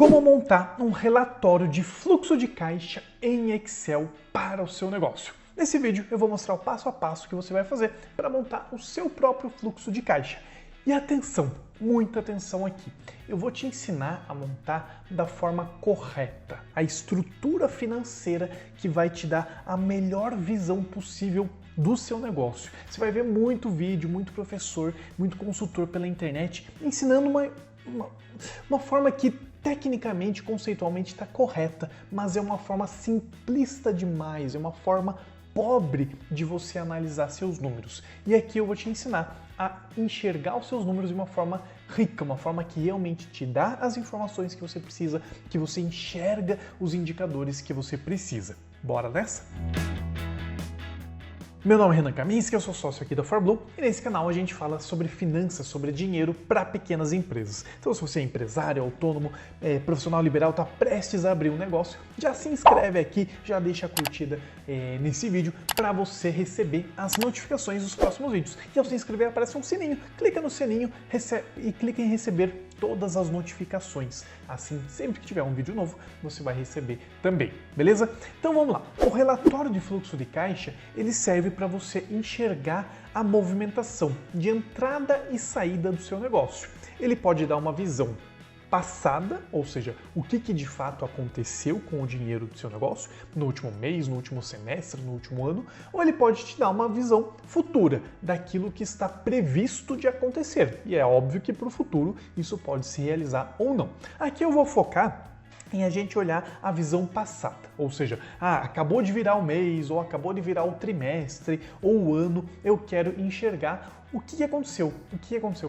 Como montar um relatório de fluxo de caixa em Excel para o seu negócio. Nesse vídeo eu vou mostrar o passo a passo que você vai fazer para montar o seu próprio fluxo de caixa. E atenção, muita atenção aqui. Eu vou te ensinar a montar da forma correta, a estrutura financeira que vai te dar a melhor visão possível do seu negócio. Você vai ver muito vídeo, muito professor, muito consultor pela internet ensinando uma forma que tecnicamente, conceitualmente está correta, mas é uma forma simplista demais, é uma forma pobre de você analisar seus números. E aqui eu vou te ensinar a enxergar os seus números de uma forma rica, uma forma que realmente te dá as informações que você precisa, que você enxerga os indicadores que você precisa. Bora nessa? Meu nome é Renan Kaminski, eu sou sócio aqui da ForBlue e nesse canal a gente fala sobre finanças, sobre dinheiro para pequenas empresas. Então se você é empresário, autônomo, profissional liberal, está prestes a abrir um negócio, já se inscreve aqui, já deixa a curtida nesse vídeo para você receber as notificações dos próximos vídeos. E ao se inscrever aparece um sininho, clica no sininho e clica em receber todas as notificações. Assim, sempre que tiver um vídeo novo, você vai receber também, beleza? Então vamos lá. O relatório de fluxo de caixa, ele serve para você enxergar a movimentação de entrada e saída do seu negócio. Ele pode dar uma visão passada, ou seja, o que de fato aconteceu com o dinheiro do seu negócio no último mês, no último semestre, no último ano, ou ele pode te dar uma visão futura daquilo que está previsto de acontecer. E é óbvio que para o futuro isso pode se realizar ou não. Aqui eu vou focar em a gente olhar a visão passada, ou seja, acabou de virar o mês, ou acabou de virar o trimestre, ou o ano, eu quero enxergar o que aconteceu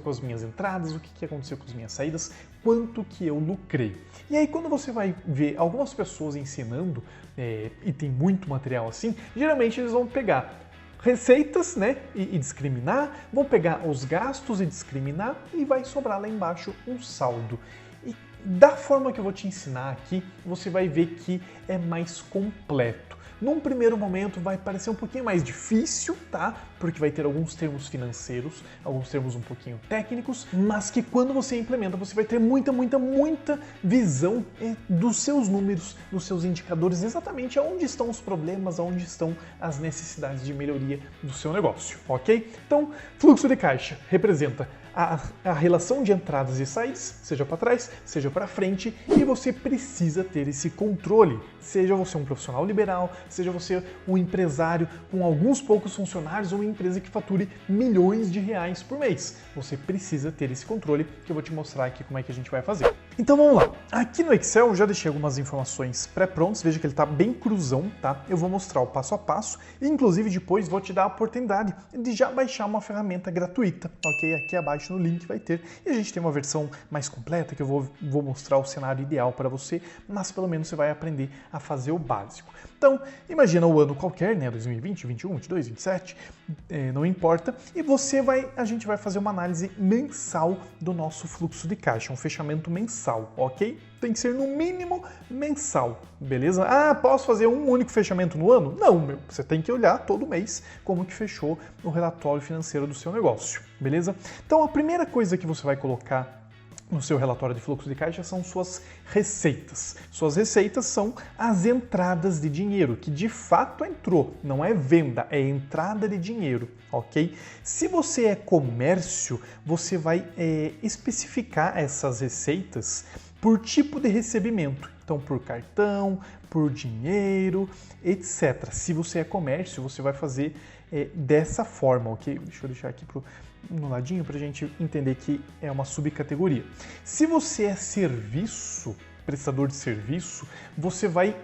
com as minhas entradas, o que aconteceu com as minhas saídas, quanto que eu lucrei. E aí quando você vai ver algumas pessoas ensinando, e tem muito material assim, geralmente eles vão pegar receitas, né, e discriminar, vão pegar os gastos e discriminar, e vai sobrar lá embaixo um saldo. E da forma que eu vou te ensinar aqui, você vai ver que é mais completo. Num primeiro momento vai parecer um pouquinho mais difícil, tá? Porque vai ter alguns termos financeiros, alguns termos um pouquinho técnicos, mas que quando você implementa, você vai ter muita visão dos seus números, dos seus indicadores, exatamente aonde estão os problemas, aonde estão as necessidades de melhoria do seu negócio, ok? Então, fluxo de caixa representa a relação de entradas e saídas, seja para trás, seja para frente, e você precisa ter esse controle. Seja você um profissional liberal, seja você um empresário com alguns poucos funcionários ou uma empresa que fature milhões de reais por mês. Você precisa ter esse controle, que eu vou te mostrar aqui como é que a gente vai fazer. Então vamos lá. Aqui no Excel eu já deixei algumas informações pré-prontas, veja que ele está bem cruzão, tá? Eu vou mostrar o passo a passo e inclusive depois vou te dar a oportunidade de já baixar uma ferramenta gratuita, ok? Aqui abaixo no link vai ter. E a gente tem uma versão mais completa que eu vou mostrar o cenário ideal para você, mas pelo menos você vai aprender a fazer o básico. Então, imagina o ano qualquer, né? 2020, 21, 22, 27, não importa. E a gente vai fazer uma análise mensal do nosso fluxo de caixa, um fechamento mensal, ok? Tem que ser no mínimo mensal, beleza? Posso fazer um único fechamento no ano? Não, você tem que olhar todo mês como que fechou o relatório financeiro do seu negócio, beleza? Então, a primeira coisa que você vai colocar no seu relatório de fluxo de caixa são suas receitas. Suas receitas são as entradas de dinheiro, que de fato entrou, não é venda, é entrada de dinheiro, ok? Se você é comércio, você vai especificar essas receitas por tipo de recebimento. Então, por cartão, por dinheiro, etc. Se você é comércio, você vai fazer dessa forma, ok? Deixa eu deixar aqui no ladinho para a gente entender que é uma subcategoria. Se você é serviço, prestador de serviço, você vai,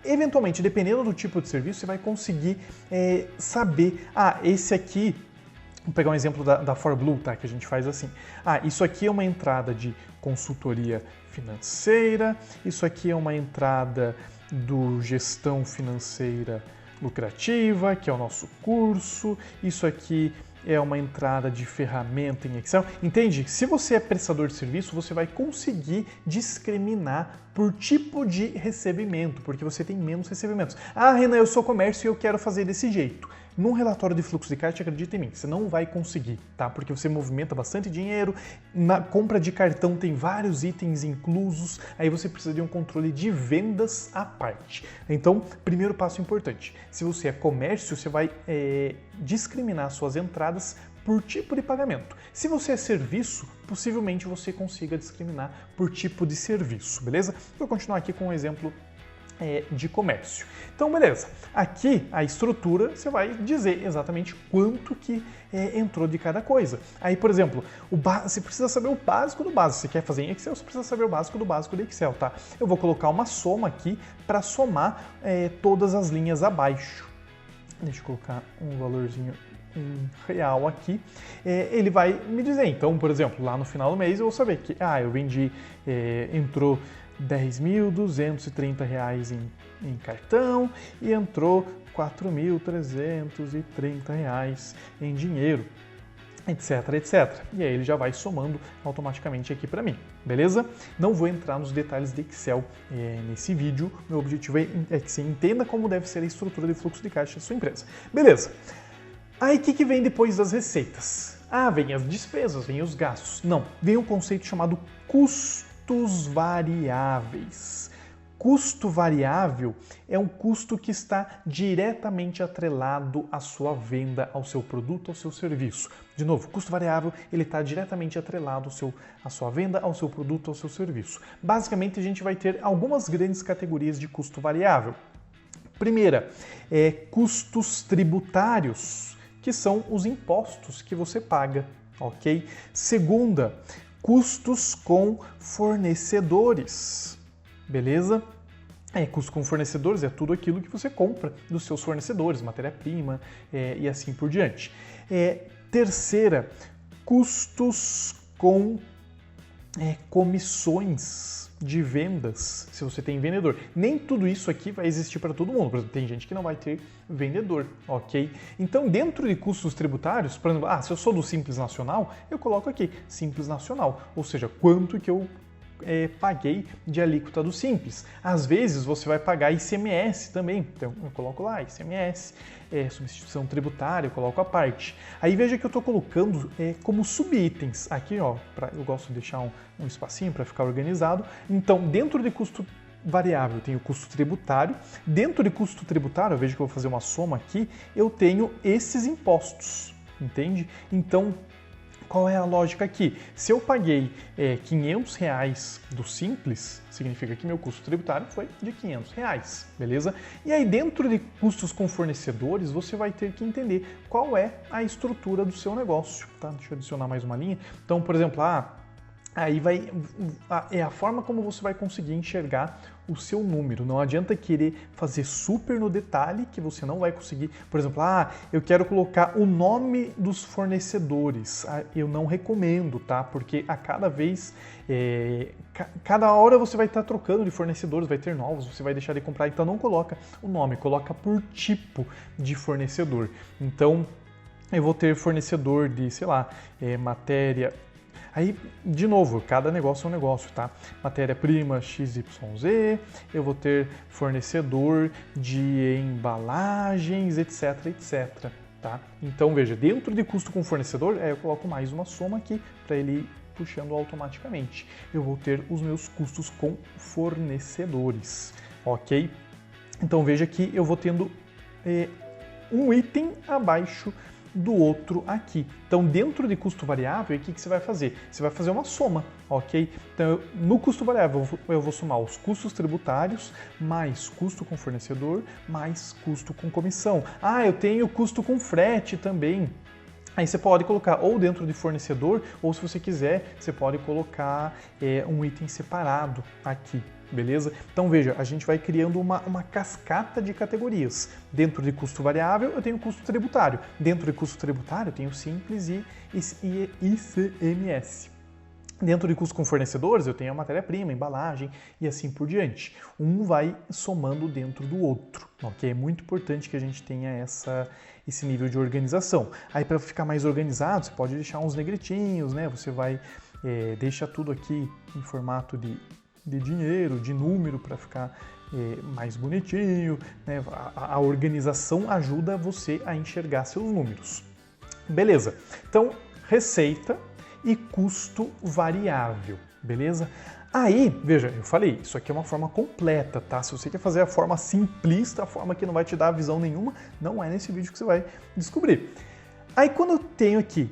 eventualmente, dependendo do tipo de serviço, você vai conseguir saber, esse aqui, vou pegar um exemplo da ForBlue, tá? Que a gente faz assim. Isso aqui é uma entrada de consultoria financeira, isso aqui é uma entrada do gestão financeira lucrativa, que é o nosso curso, isso aqui é uma entrada de ferramenta em Excel. Entende? Se você é prestador de serviço, você vai conseguir discriminar por tipo de recebimento, porque você tem menos recebimentos. Renan, eu sou comércio e eu quero fazer desse jeito. Num relatório de fluxo de caixa, acredita em mim, você não vai conseguir, tá? Porque você movimenta bastante dinheiro, na compra de cartão tem vários itens inclusos, aí você precisa de um controle de vendas à parte. Então, primeiro passo importante, se você é comércio, você vai discriminar suas entradas por tipo de pagamento. Se você é serviço, possivelmente você consiga discriminar por tipo de serviço, beleza? Vou continuar aqui com um exemplo de comércio. Então, beleza. Aqui, a estrutura, você vai dizer exatamente quanto que entrou de cada coisa. Aí, por exemplo, você precisa saber o básico do básico. Se você quer fazer em Excel, você precisa saber o básico do Excel, tá? Eu vou colocar uma soma aqui para somar todas as linhas abaixo. Deixa eu colocar um valorzinho em real aqui. Ele vai me dizer, então, por exemplo, lá no final do mês eu vou saber que, eu vendi, entrou R$10.230 em cartão e entrou R$4.330 em dinheiro, etc, etc. E aí ele já vai somando automaticamente aqui para mim, beleza? Não vou entrar nos detalhes de Excel nesse vídeo, meu objetivo é que você entenda como deve ser a estrutura de fluxo de caixa da sua empresa. Beleza. Aí o que vem depois das receitas? Vem as despesas, vem os gastos. Não, vem um conceito chamado custos variáveis. Custo variável é um custo que está diretamente atrelado à sua venda, ao seu produto, ao seu serviço. De novo, custo variável ele está diretamente atrelado à sua venda, ao seu produto, ao seu serviço. Basicamente, a gente vai ter algumas grandes categorias de custo variável. Primeira, custos tributários, que são os impostos que você paga, ok? Segunda, custos com fornecedores, beleza? Custo com fornecedores é tudo aquilo que você compra dos seus fornecedores, matéria-prima e assim por diante. Terceira, custos com comissões de vendas, se você tem vendedor. Nem tudo isso aqui vai existir para todo mundo. Por exemplo, tem gente que não vai ter vendedor, ok? Então, dentro de custos tributários, por exemplo, se eu sou do Simples Nacional, eu coloco aqui Simples Nacional, ou seja, quanto que eu paguei de alíquota do Simples. Às vezes você vai pagar ICMS também, então eu coloco lá ICMS, substituição tributária, eu coloco a parte. Aí veja que eu estou colocando como subitens aqui, eu gosto de deixar um espacinho para ficar organizado. Então, dentro de custo variável, eu tenho o custo tributário. Dentro de custo tributário, eu vejo que eu vou fazer uma soma aqui, eu tenho esses impostos, entende? Então, qual é a lógica aqui? Se eu paguei R$500 do Simples, significa que meu custo tributário foi de R$500, beleza? E aí dentro de custos com fornecedores, você vai ter que entender qual é a estrutura do seu negócio, tá? Deixa eu adicionar mais uma linha. Então, por exemplo, aí é a forma como você vai conseguir enxergar o seu número. Não adianta querer fazer super no detalhe que você não vai conseguir. Por exemplo, eu quero colocar o nome dos fornecedores. Eu não recomendo, tá? Porque a cada vez, cada hora você vai estar trocando de fornecedores, vai ter novos, você vai deixar de comprar. Então não coloca o nome, coloca por tipo de fornecedor. Então eu vou ter fornecedor de, sei lá, matéria. Aí, de novo, cada negócio é um negócio, tá? Matéria-prima XYZ, eu vou ter fornecedor de embalagens, etc, etc, tá? Então, veja, dentro de custo com fornecedor, eu coloco mais uma soma aqui para ele ir puxando automaticamente. Eu vou ter os meus custos com fornecedores, ok? Então, veja que eu vou tendo um item abaixo do outro aqui. Então, dentro de custo variável, o que você vai fazer? Você vai fazer uma soma, ok? Então, no custo variável, eu vou somar os custos tributários, mais custo com fornecedor, mais custo com comissão. Eu tenho custo com frete também. Aí você pode colocar ou dentro de fornecedor, ou se você quiser, você pode colocar um item separado aqui. Beleza? Então veja, a gente vai criando uma cascata de categorias. Dentro de custo variável, eu tenho custo tributário. Dentro de custo tributário, eu tenho Simples e ICMS. Dentro de custo com fornecedores, eu tenho a matéria-prima, embalagem e assim por diante. Um vai somando dentro do outro, ok? É muito importante que a gente tenha esse nível de organização. Aí, para ficar mais organizado, você pode deixar uns negritinhos, né? Você vai deixa tudo aqui em formato de de dinheiro, de número para ficar mais bonitinho, né? A organização ajuda você a enxergar seus números. Beleza, então receita e custo variável, beleza? Aí, veja, eu falei, isso aqui é uma forma completa, tá? Se você quer fazer a forma simplista, a forma que não vai te dar visão nenhuma, não é nesse vídeo que você vai descobrir. Aí quando eu tenho aqui,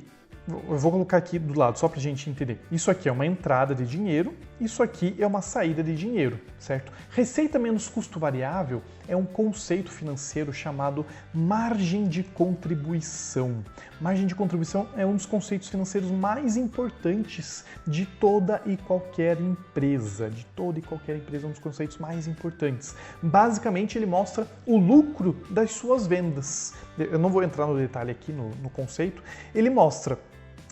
eu vou colocar aqui do lado só pra gente entender. Isso aqui é uma entrada de dinheiro, isso aqui é uma saída de dinheiro, certo? Receita menos custo variável é um conceito financeiro chamado margem de contribuição. Margem de contribuição é um dos conceitos financeiros mais importantes de toda e qualquer empresa. De toda e qualquer empresa é um dos conceitos mais importantes. Basicamente, ele mostra o lucro das suas vendas. Eu não vou entrar no detalhe aqui no conceito. Ele mostra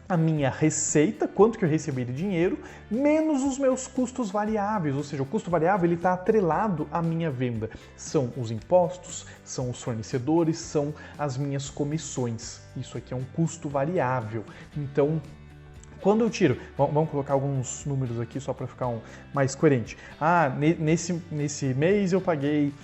a minha receita, quanto que eu recebi de dinheiro, menos os meus custos variáveis, ou seja, o custo variável ele está atrelado à minha venda. São os impostos, são os fornecedores, são as minhas comissões. Isso aqui é um custo variável. Então, quando eu tiro, vamos colocar alguns números aqui só para ficar mais coerente. Nesse mês eu paguei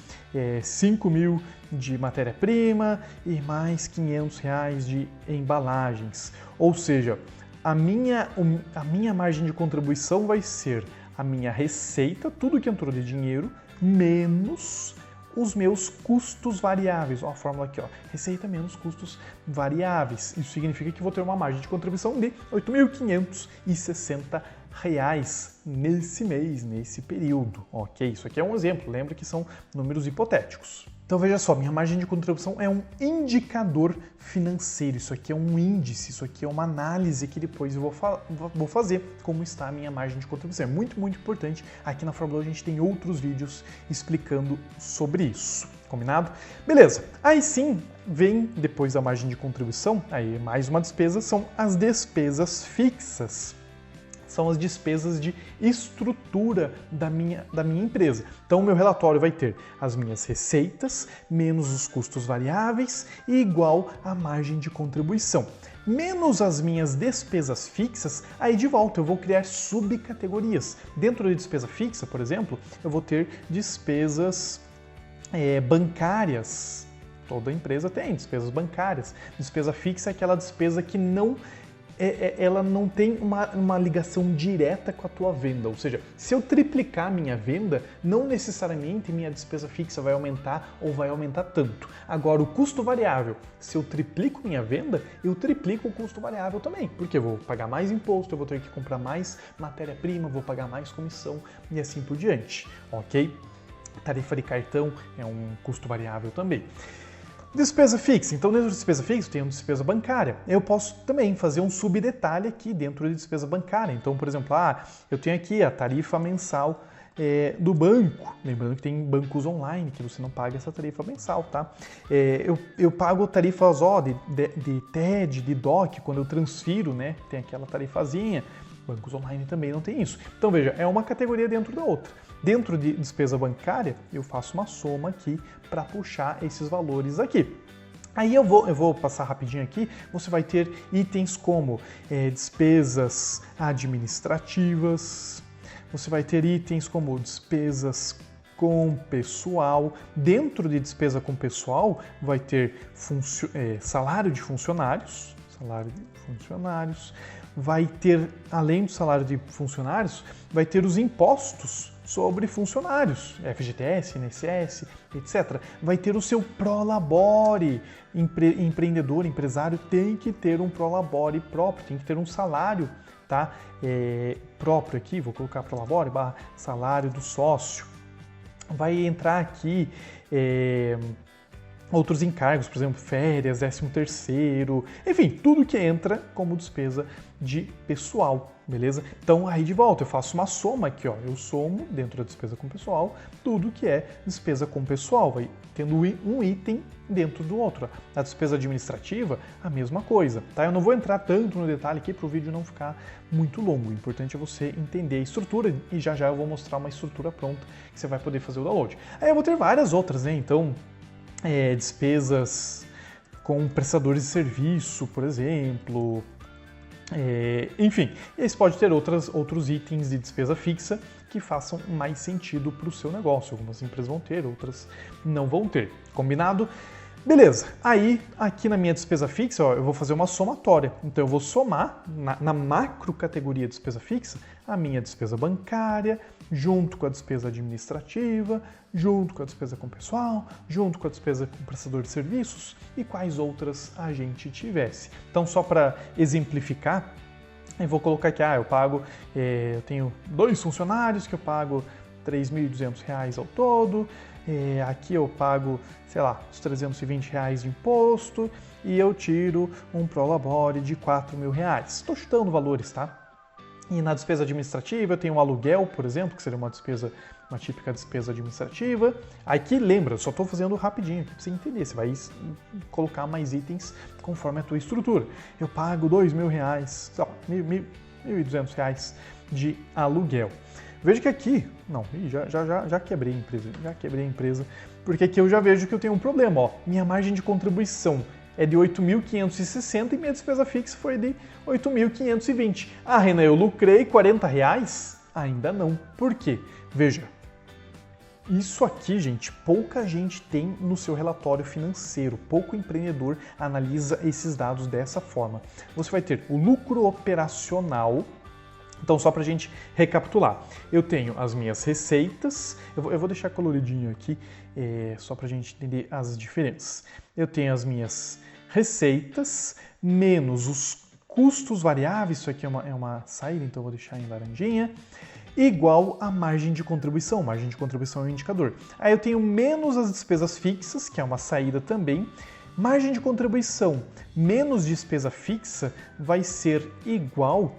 5 mil de matéria-prima e mais R$500 de embalagens. Ou seja, a minha margem de contribuição vai ser a minha receita, tudo que entrou de dinheiro, menos os meus custos variáveis. Ó, a fórmula aqui, ó, receita menos custos variáveis. Isso significa que vou ter uma margem de contribuição de R$ 8.560 nesse mês, nesse período. Ok, isso aqui é um exemplo, lembra que são números hipotéticos. Então veja só, minha margem de contribuição é um indicador financeiro, isso aqui é um índice, isso aqui é uma análise que depois eu vou fazer como está a minha margem de contribuição. É muito, muito importante. Aqui na Fórmula a gente tem outros vídeos explicando sobre isso. Combinado? Beleza. Aí sim, vem depois da margem de contribuição, aí mais uma despesa, são as despesas fixas. São as despesas de estrutura da minha empresa. Então, o meu relatório vai ter as minhas receitas, menos os custos variáveis e igual a margem de contribuição. Menos as minhas despesas fixas, aí de volta eu vou criar subcategorias. Dentro de despesa fixa, por exemplo, eu vou ter despesas bancárias. Toda empresa tem despesas bancárias. Despesa fixa é aquela despesa que ela não tem uma ligação direta com a tua venda. Ou seja, se eu triplicar a minha venda, não necessariamente minha despesa fixa vai aumentar ou vai aumentar tanto. Agora, o custo variável, se eu triplico minha venda, eu triplico o custo variável também. Porque eu vou pagar mais imposto, eu vou ter que comprar mais matéria-prima, vou pagar mais comissão e assim por diante. Ok? Tarifa de cartão é um custo variável também. Despesa fixa. Então, dentro de despesa fixa, eu tenho despesa bancária. Eu posso também fazer um subdetalhe aqui dentro de despesa bancária. Então, por exemplo, eu tenho aqui a tarifa mensal do banco. Lembrando que tem bancos online que você não paga essa tarifa mensal, tá? Eu pago tarifas de TED, de DOC, quando eu transfiro, né? Tem aquela tarifazinha. Bancos online também não tem isso. Então, veja, é uma categoria dentro da outra. Dentro de despesa bancária, eu faço uma soma aqui para puxar esses valores aqui. Aí eu vou passar rapidinho aqui, você vai ter itens como despesas administrativas, você vai ter itens como despesas com pessoal. Dentro de despesa com pessoal, vai ter salário de funcionários, vai ter, além do salário de funcionários, vai ter os impostos sobre funcionários, FGTS, INSS, etc. Vai ter o seu prolabore. Empreendedor, empresário tem que ter um prolabore próprio, tem que ter um salário, tá? Próprio aqui, vou colocar prolabore / salário do sócio. Vai entrar aqui outros encargos, por exemplo, férias, 13º, enfim, tudo que entra como despesa de pessoal, beleza? Então, aí de volta, eu faço uma soma aqui, ó, eu somo dentro da despesa com pessoal tudo que é despesa com pessoal, vai tendo um item dentro do outro. A despesa administrativa, a mesma coisa, tá? Eu não vou entrar tanto no detalhe aqui para o vídeo não ficar muito longo, o importante é você entender a estrutura e já eu vou mostrar uma estrutura pronta que você vai poder fazer o download. Aí eu vou ter várias outras, né? Então, despesas com prestadores de serviço, por exemplo, enfim, e aí você pode ter outros itens de despesa fixa que façam mais sentido para o seu negócio. Algumas empresas vão ter, outras não vão ter. Combinado? Beleza, aí aqui na minha despesa fixa, ó, eu vou fazer uma somatória. Então eu vou somar na macro categoria despesa fixa a minha despesa bancária, junto com a despesa administrativa, junto com a despesa com pessoal, junto com a despesa com prestador de serviços e quais outras a gente tivesse. Então só para exemplificar, eu vou colocar aqui, eu tenho 2 funcionários que eu pago R$ 3.200 ao todo, aqui eu pago, sei lá, os R$ 320 de imposto e eu tiro um prolabore de R$ 4.000. Estou chutando valores, tá? E na despesa administrativa eu tenho um aluguel, por exemplo, que seria uma típica despesa administrativa. Aqui, lembra, eu só estou fazendo rapidinho aqui para você entender, você vai colocar mais itens conforme a tua estrutura. Eu pago R$ 2.000, sei lá, R$ 1.200 de aluguel. Veja que aqui, já quebrei a empresa, porque aqui eu já vejo que eu tenho um problema, ó. Minha margem de contribuição é de 8.560 e minha despesa fixa foi de 8.520. Ah, Renan, eu lucrei R$40? Ainda não. Por quê? Veja, isso aqui, gente, pouca gente tem no seu relatório financeiro, pouco empreendedor analisa esses dados dessa forma. Você vai ter o lucro operacional. Então, só para a gente recapitular, eu tenho as minhas receitas, eu vou deixar coloridinho aqui, só para a gente entender as diferenças. Eu tenho as minhas receitas menos os custos variáveis, isso aqui é uma saída, então eu vou deixar em laranjinha, igual a margem de contribuição. Margem de contribuição é um indicador. Aí eu tenho menos as despesas fixas, que é uma saída também. Margem de contribuição menos despesa fixa vai ser igual...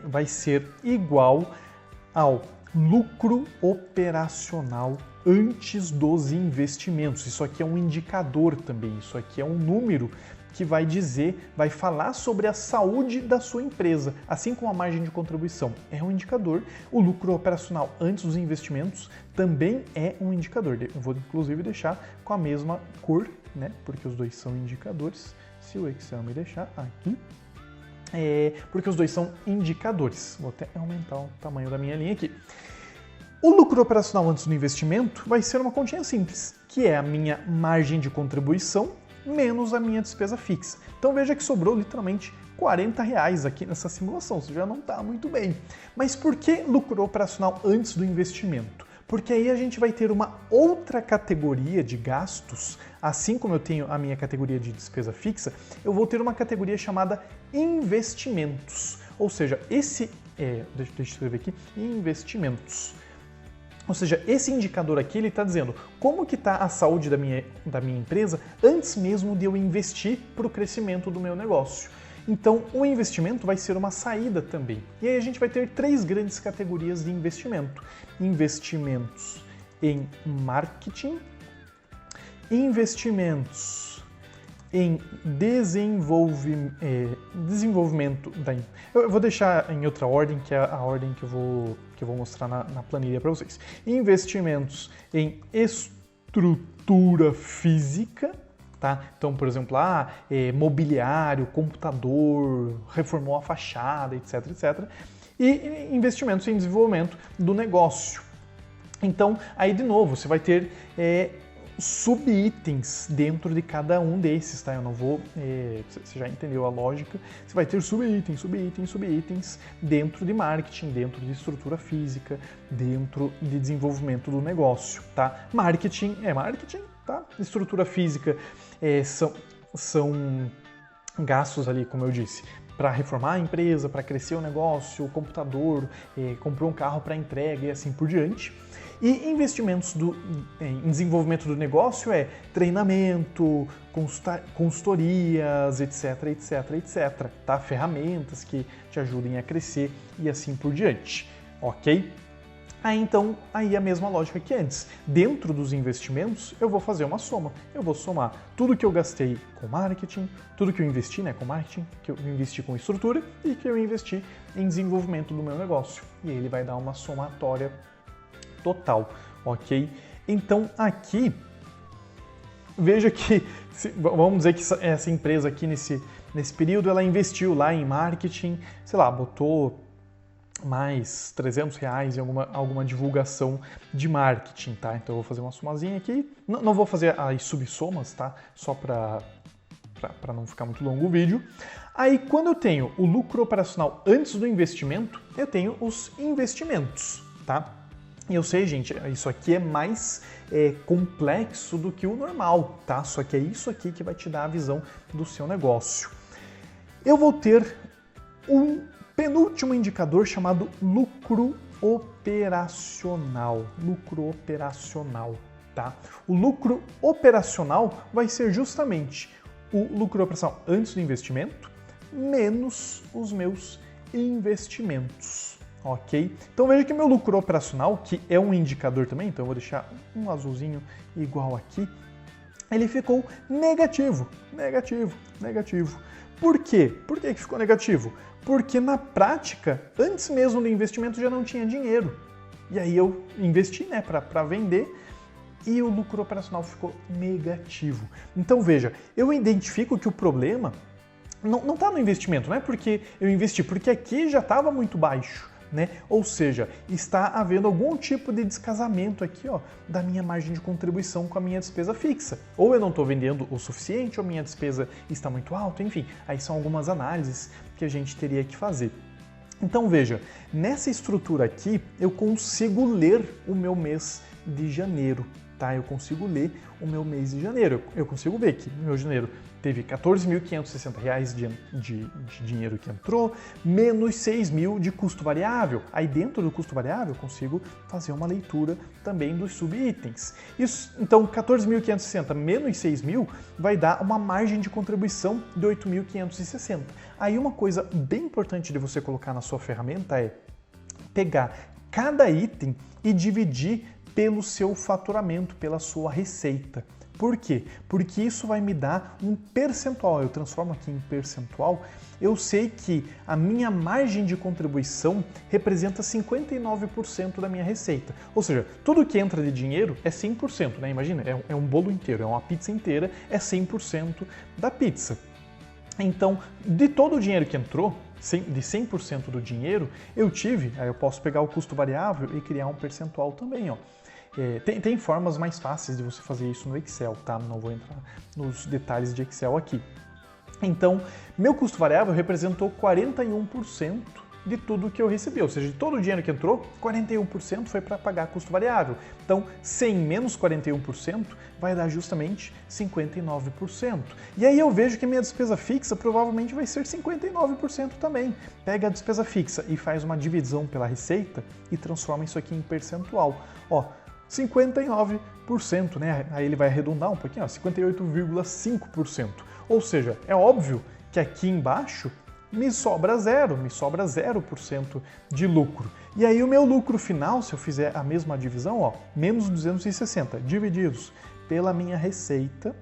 vai ser igual ao lucro operacional antes dos investimentos. Isso aqui é um indicador também, isso aqui é um número que vai falar sobre a saúde da sua empresa, assim como a margem de contribuição é um indicador, o lucro operacional antes dos investimentos também é um indicador. Eu vou inclusive deixar com a mesma cor, né? Porque os dois são indicadores, se o Excel me deixar aqui. Porque os dois são indicadores. Vou até aumentar o tamanho da minha linha aqui. O lucro operacional antes do investimento vai ser uma continha simples, que é a minha margem de contribuição menos a minha despesa fixa. Então veja que sobrou literalmente R$40 aqui nessa simulação, você já não está muito bem. Mas por que lucro operacional antes do investimento? Porque aí a gente vai ter uma outra categoria de gastos, assim como eu tenho a minha categoria de despesa fixa, eu vou ter uma categoria chamada investimentos. Ou seja, deixa eu escrever aqui, investimentos. Ou seja, esse indicador aqui, ele está dizendo como que está a saúde da minha empresa antes mesmo de eu investir para o crescimento do meu negócio. Então, o investimento vai ser uma saída também. E aí a gente vai ter 3 grandes categorias de investimento. Investimentos em marketing, investimentos em desenvolvimento da empresa. Eu vou deixar em outra ordem, que é a ordem que eu vou mostrar na planilha para vocês. Investimentos em estrutura física, tá? Então, por exemplo, mobiliário, computador, reformou a fachada, etc, etc. E investimentos em desenvolvimento do negócio. Então, aí de novo, você vai ter subitens dentro de cada um desses, tá? Eu não vou... você já entendeu a lógica. Você vai ter subitens dentro de marketing, dentro de estrutura física, dentro de desenvolvimento do negócio, tá? Marketing é marketing, tá? Estrutura física são gastos ali, como eu disse, para reformar a empresa, para crescer o negócio, o computador, comprou um carro para entrega e assim por diante. E investimentos em desenvolvimento do negócio é treinamento, consultorias, etc, etc, etc, tá? Ferramentas que te ajudem a crescer e assim por diante, ok? Aí a mesma lógica que antes. Dentro dos investimentos, eu vou fazer uma soma. Eu vou somar tudo que eu gastei com marketing, tudo que eu investi, né, com marketing, que eu investi com estrutura e que eu investi em desenvolvimento do meu negócio. E ele vai dar uma somatória total, ok? Então aqui, veja que, vamos dizer que essa empresa aqui nesse período, ela investiu lá em marketing, sei lá, botou mais R$300 em alguma divulgação de marketing, tá? Então eu vou fazer uma somazinha aqui, não vou fazer as subsomas, tá? Só para não ficar muito longo o vídeo. Aí quando eu tenho o lucro operacional antes do investimento, eu tenho os investimentos, tá? E eu sei, gente, isso aqui é mais complexo do que o normal, tá? Só que é isso aqui que vai te dar a visão do seu negócio. Eu vou ter um penúltimo indicador chamado lucro operacional. Lucro operacional, tá? O lucro operacional vai ser justamente o lucro operacional antes do investimento menos os meus investimentos, ok? Então veja que meu lucro operacional, que é um indicador também, então eu vou deixar um azulzinho igual aqui, ele ficou negativo, negativo, negativo. Por quê? Por que ficou negativo? Porque na prática, antes mesmo do investimento já não tinha dinheiro. E aí eu investi, né, para vender e o lucro operacional ficou negativo. Então veja, eu identifico que o problema não está no investimento, não é porque eu investi, porque aqui já estava muito baixo, né? Ou seja, está havendo algum tipo de descasamento aqui, ó, da minha margem de contribuição com a minha despesa fixa. Ou eu não estou vendendo o suficiente, ou a minha despesa está muito alta, enfim, aí são algumas análises que a gente teria que fazer. Então veja, nessa estrutura aqui eu consigo ler o meu mês de janeiro, tá? Eu consigo ler o meu mês de janeiro. Eu consigo ver que no meu janeiro teve R$14.560 de dinheiro que entrou, menos 6.000 de custo variável. Aí dentro do custo variável eu consigo fazer uma leitura também dos subitens. Isso, então 14.560 menos 6.000 vai dar uma margem de contribuição de 8.560. Aí uma coisa bem importante de você colocar na sua ferramenta é pegar cada item e dividir pelo seu faturamento, pela sua receita. Por quê? Porque isso vai me dar um percentual. Eu transformo aqui em percentual. Eu sei que a minha margem de contribuição representa 59% da minha receita. Ou seja, tudo que entra de dinheiro é 100%, né? Imagina, é um bolo inteiro, é uma pizza inteira, é 100% da pizza. Então, de todo o dinheiro que entrou, de 100% do dinheiro, aí eu posso pegar o custo variável e criar um percentual também, ó. Tem formas mais fáceis de você fazer isso no Excel, tá? Não vou entrar nos detalhes de Excel aqui. Então, meu custo variável representou 41% de tudo que eu recebi, ou seja, de todo o dinheiro que entrou, 41% foi para pagar custo variável. Então, 100 menos 41% vai dar justamente 59%. E aí eu vejo que a minha despesa fixa provavelmente vai ser 59% também. Pega a despesa fixa e faz uma divisão pela receita e transforma isso aqui em percentual. Ó, 59%, né? Aí ele vai arredondar um pouquinho, ó, 58,5%. Ou seja, é óbvio que aqui embaixo me sobra 0% de lucro. E aí o meu lucro final, se eu fizer a mesma divisão, ó, menos 260 divididos pela minha receita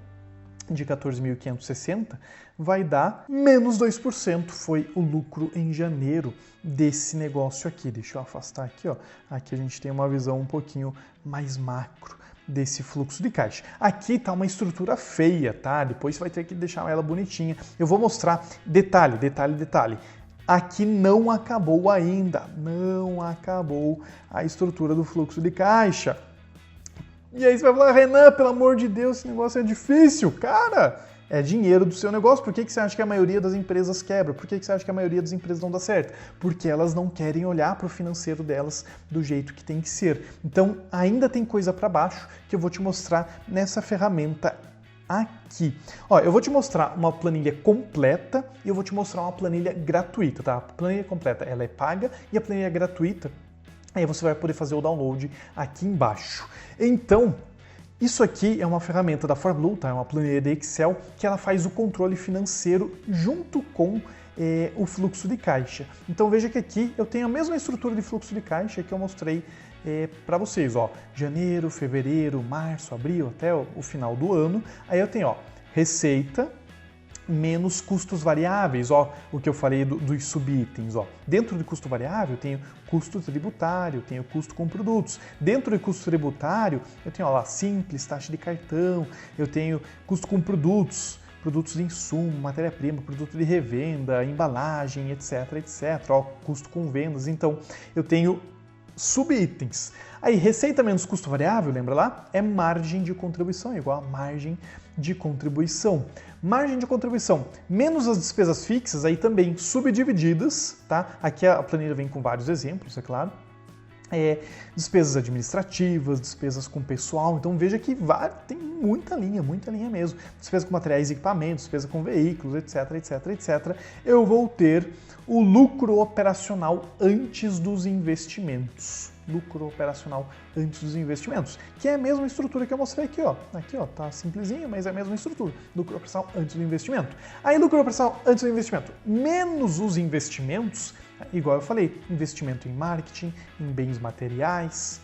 de 14.560, vai dar menos 2%. Foi o lucro em janeiro desse negócio aqui. Deixa eu afastar aqui, ó. Aqui a gente tem uma visão um pouquinho mais macro desse fluxo de caixa. Aqui tá uma estrutura feia, tá? Depois você vai ter que deixar ela bonitinha. Eu vou mostrar detalhe. Aqui não acabou ainda, não acabou a estrutura do fluxo de caixa. E aí você vai falar, Renan, pelo amor de Deus, esse negócio é difícil. Cara, é dinheiro do seu negócio. Por que você acha que a maioria das empresas quebra? Por que você acha que a maioria das empresas não dá certo? Porque elas não querem olhar para o financeiro delas do jeito que tem que ser. Então, ainda tem coisa para baixo que eu vou te mostrar nessa ferramenta aqui. Ó, eu vou te mostrar uma planilha completa e eu vou te mostrar uma planilha gratuita, tá? A planilha completa, ela é paga e a planilha gratuita, aí você vai poder fazer o download aqui embaixo. Então, isso aqui é uma ferramenta da ForBlue, tá? É uma planilha de Excel que ela faz o controle financeiro junto com o fluxo de caixa. Então veja que aqui eu tenho a mesma estrutura de fluxo de caixa que eu mostrei para vocês, ó, janeiro, fevereiro, março, abril, até o final do ano. Aí eu tenho, ó, receita menos custos variáveis, ó, o que eu falei dos subitens, ó. Dentro do custo variável eu tenho custo tributário, eu tenho custo com produtos. Dentro do custo tributário eu tenho, ó, lá, simples, taxa de cartão, eu tenho custo com produtos produtos de insumo, matéria-prima, produto de revenda, embalagem, etc, etc, ó, custo com vendas. Então, eu tenho subitens. Aí, receita menos custo variável, lembra lá? É margem de contribuição, é igual a margem de contribuição. Margem de contribuição menos as despesas fixas, aí também subdivididas, tá? Aqui a planilha vem com vários exemplos, é claro. Despesas administrativas, despesas com pessoal, então veja que tem muita linha mesmo. Despesa com materiais e equipamentos, despesa com veículos, etc, etc, etc. Eu vou ter o lucro operacional antes dos investimentos. Lucro operacional antes dos investimentos, que é a mesma estrutura que eu mostrei aqui, ó. Aqui, ó, tá simplesinho, mas é a mesma estrutura. Lucro operacional antes do investimento. Aí, lucro operacional antes do investimento, menos os investimentos, igual eu falei, investimento em marketing, em bens materiais,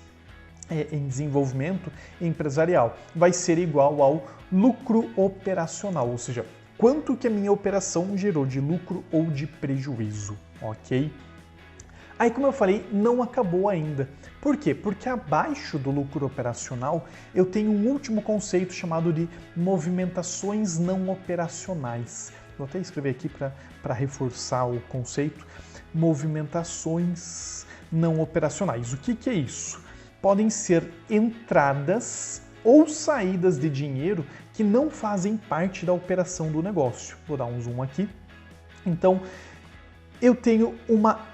em desenvolvimento empresarial, vai ser igual ao lucro operacional, ou seja, quanto que a minha operação gerou de lucro ou de prejuízo, ok? Aí, como eu falei, não acabou ainda. Por quê? Porque abaixo do lucro operacional eu tenho um último conceito chamado de movimentações não operacionais. Vou até escrever aqui para reforçar o conceito. Movimentações não operacionais. O que é isso? Podem ser entradas ou saídas de dinheiro que não fazem parte da operação do negócio. Vou dar um zoom aqui. Então, eu tenho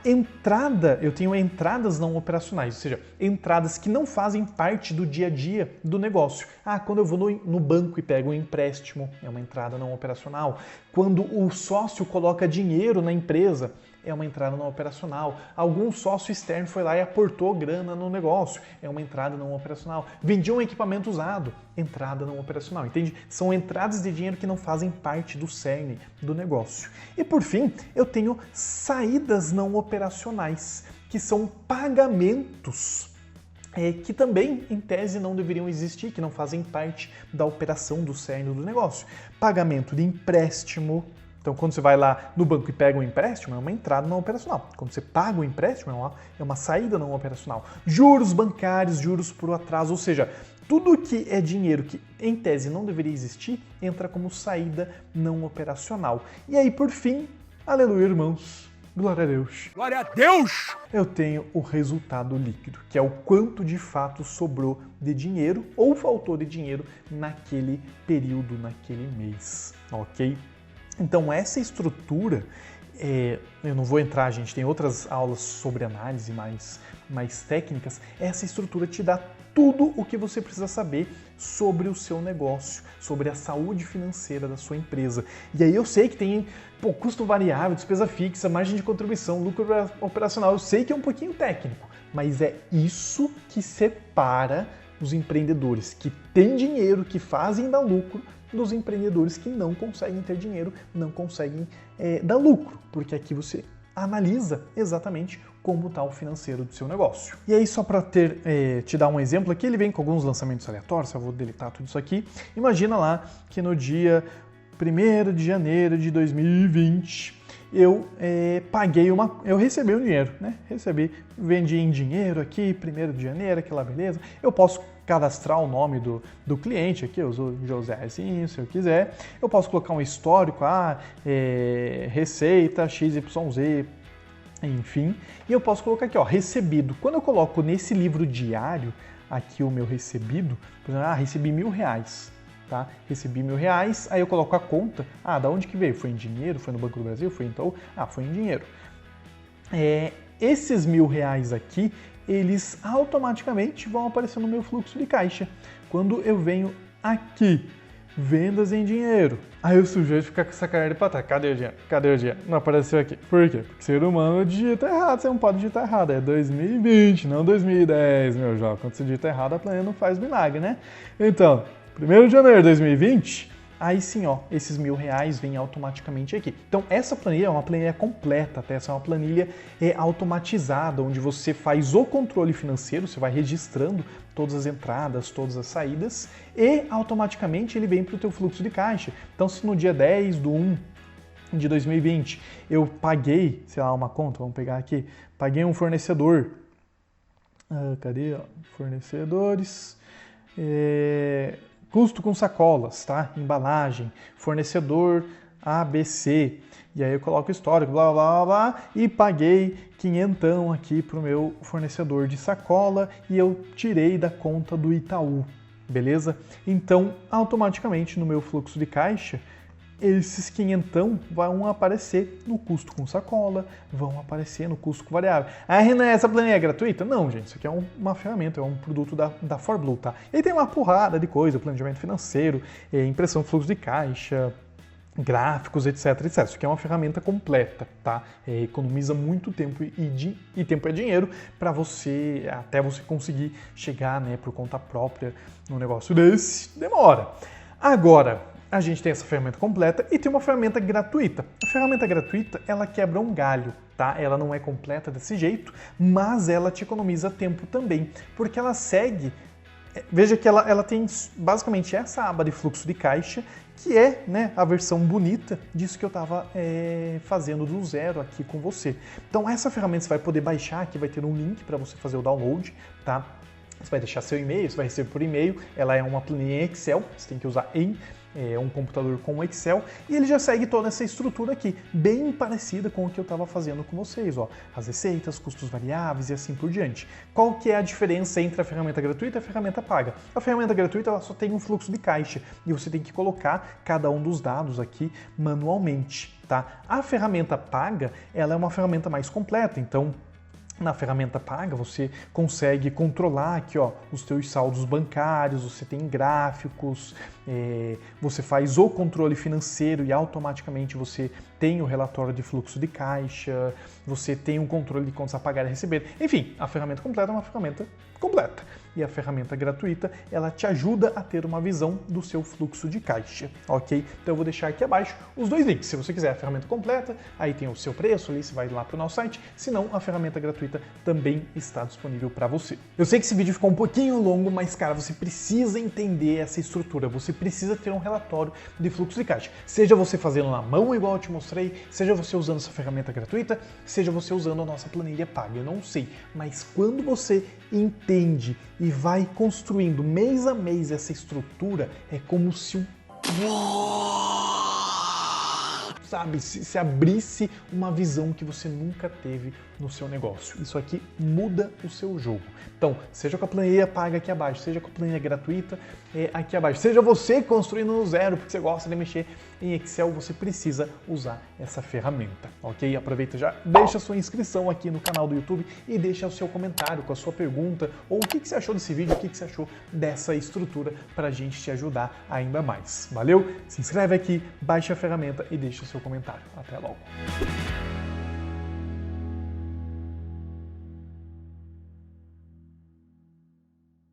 entradas não operacionais, ou seja, entradas que não fazem parte do dia a dia do negócio. Quando eu vou no banco e pego um empréstimo, é uma entrada não operacional. Quando o sócio coloca dinheiro na empresa, é uma entrada não operacional. Algum sócio externo foi lá e aportou grana no negócio, é uma entrada não operacional. Vendi um equipamento usado, entrada não operacional, entende? São entradas de dinheiro que não fazem parte do cerne do negócio. E por fim, eu tenho saídas não operacionais, que são pagamentos que também, em tese, não deveriam existir, que não fazem parte da operação do cerne do negócio. Pagamento de empréstimo. Então, quando você vai lá no banco e pega um empréstimo, é uma entrada não operacional. Quando você paga o empréstimo, é uma saída não operacional. Juros bancários, juros por atraso, ou seja, tudo que é dinheiro que, em tese, não deveria existir, entra como saída não operacional. E aí, por fim, aleluia, irmãos, glória a Deus. Glória a Deus! Eu tenho o resultado líquido, que é o quanto de fato sobrou de dinheiro ou faltou de dinheiro naquele período, naquele mês, ok? Então, essa estrutura, eu não vou entrar, gente, tem outras aulas sobre análise mais técnicas. Essa estrutura te dá tudo o que você precisa saber sobre o seu negócio, sobre a saúde financeira da sua empresa. E aí eu sei que tem custo variável, despesa fixa, margem de contribuição, lucro operacional. Eu sei que é um pouquinho técnico, mas é isso que separa os empreendedores que têm dinheiro, que fazem dar lucro, dos empreendedores que não conseguem ter dinheiro, não conseguem dar lucro, porque aqui você analisa exatamente como está o financeiro do seu negócio. E aí, só para te dar um exemplo aqui, ele vem com alguns lançamentos aleatórios, eu vou deletar tudo isso aqui. Imagina lá que no dia 1º de janeiro de 2020, eu recebi um dinheiro, né? Vendi em dinheiro aqui, 1º de janeiro, aquela beleza. Eu posso cadastrar o nome do cliente aqui, eu uso José assim, se eu quiser. Eu posso colocar um histórico, receita XYZ, enfim. E eu posso colocar aqui, ó, recebido. Quando eu coloco nesse livro diário, aqui o meu recebido, por exemplo, recebi R$1.000. Tá? Recebi R$1.000, aí eu coloco a conta. Da onde que veio? Foi em dinheiro? Foi no Banco do Brasil? Foi em Itaú? Foi em dinheiro. Esses R$1.000 aqui, eles automaticamente vão aparecer no meu fluxo de caixa. Quando eu venho aqui, vendas em dinheiro, aí o sujeito fica com essa cara de patada. Cadê o dinheiro? Cadê o dinheiro? Não apareceu aqui. Por quê? Porque o ser humano digita errado. Você não pode digitar errado. É 2020, não 2010, meu jovem. Quando você digita errado, a planilha não faz milagre, né? Então, 1º de janeiro de 2020, aí sim, ó, esses R$1.000 vêm automaticamente aqui. Então, essa planilha é uma planilha completa, até essa é uma planilha automatizada, onde você faz o controle financeiro, você vai registrando todas as entradas, todas as saídas, e automaticamente ele vem para o teu fluxo de caixa. Então, se no dia 10/1 de 2020 eu paguei, sei lá, uma conta, vamos pegar aqui, paguei um fornecedor. Cadê? Fornecedores. custo com sacolas, tá? Embalagem, fornecedor ABC. E aí eu coloco o histórico, blá, blá, blá, blá, e paguei quinhentão aqui pro meu fornecedor de sacola e eu tirei da conta do Itaú, beleza? Então, automaticamente no meu fluxo de caixa, esses quinhentão vão aparecer no custo com sacola, vão aparecer no custo com variável. Ah, Renan, essa planilha é gratuita? Não, gente, isso aqui é uma ferramenta, é um produto da ForBlue, tá? E aí tem uma porrada de coisa, planejamento financeiro, impressão de fluxo de caixa, gráficos, etc, etc. Isso aqui é uma ferramenta completa, tá? Economiza muito tempo e tempo é dinheiro para você, até você conseguir chegar, né, por conta própria num negócio desse, demora. Agora, a gente tem essa ferramenta completa e tem uma ferramenta gratuita. A ferramenta gratuita, ela quebra um galho, tá? Ela não é completa desse jeito, mas ela te economiza tempo também, porque ela segue. Veja que ela tem basicamente essa aba de fluxo de caixa, que é, né, a versão bonita disso que eu estava fazendo do zero aqui com você. Então essa ferramenta você vai poder baixar, aqui vai ter um link para você fazer o download, tá? Você vai deixar seu e-mail, você vai receber por e-mail, ela é uma planilha em Excel, você tem que usar em um computador com Excel, e ele já segue toda essa estrutura aqui, bem parecida com o que eu estava fazendo com vocês, ó, as receitas, custos variáveis e assim por diante. Qual que é a diferença entre a ferramenta gratuita e a ferramenta paga? A ferramenta gratuita ela só tem um fluxo de caixa e você tem que colocar cada um dos dados aqui manualmente, tá? A ferramenta paga, ela é uma ferramenta mais completa, então na ferramenta paga você consegue controlar aqui, ó, os teus saldos bancários, você tem gráficos, você faz o controle financeiro e automaticamente você tem o relatório de fluxo de caixa, você tem um controle de contas a pagar e receber. Enfim, a ferramenta completa é uma ferramenta completa. E a ferramenta gratuita, ela te ajuda a ter uma visão do seu fluxo de caixa, ok? Então eu vou deixar aqui abaixo os dois links. Se você quiser a ferramenta completa, aí tem o seu preço ali, você vai lá para o nosso site. Se não, a ferramenta gratuita também está disponível para você. Eu sei que esse vídeo ficou um pouquinho longo, mas cara, você precisa entender essa estrutura. Você precisa ter um relatório de fluxo de caixa. Seja você fazendo na mão, igual eu te mostrei, seja você usando essa ferramenta gratuita, seja você usando a nossa planilha paga. Eu não sei, mas quando você entende e vai construindo mês a mês essa estrutura, é como se se abrisse uma visão que você nunca teve no seu negócio. Isso aqui muda o seu jogo. Então, seja com a planilha paga aqui abaixo, seja com a planilha gratuita aqui abaixo, seja você construindo no zero porque você gosta de mexer em Excel, você precisa usar essa ferramenta, ok? Aproveita já, deixa a sua inscrição aqui no canal do YouTube e deixa o seu comentário com a sua pergunta ou o que você achou desse vídeo, o que você achou dessa estrutura para a gente te ajudar ainda mais. Valeu? Se inscreve aqui, baixa a ferramenta e deixa o seu comentário. Até logo!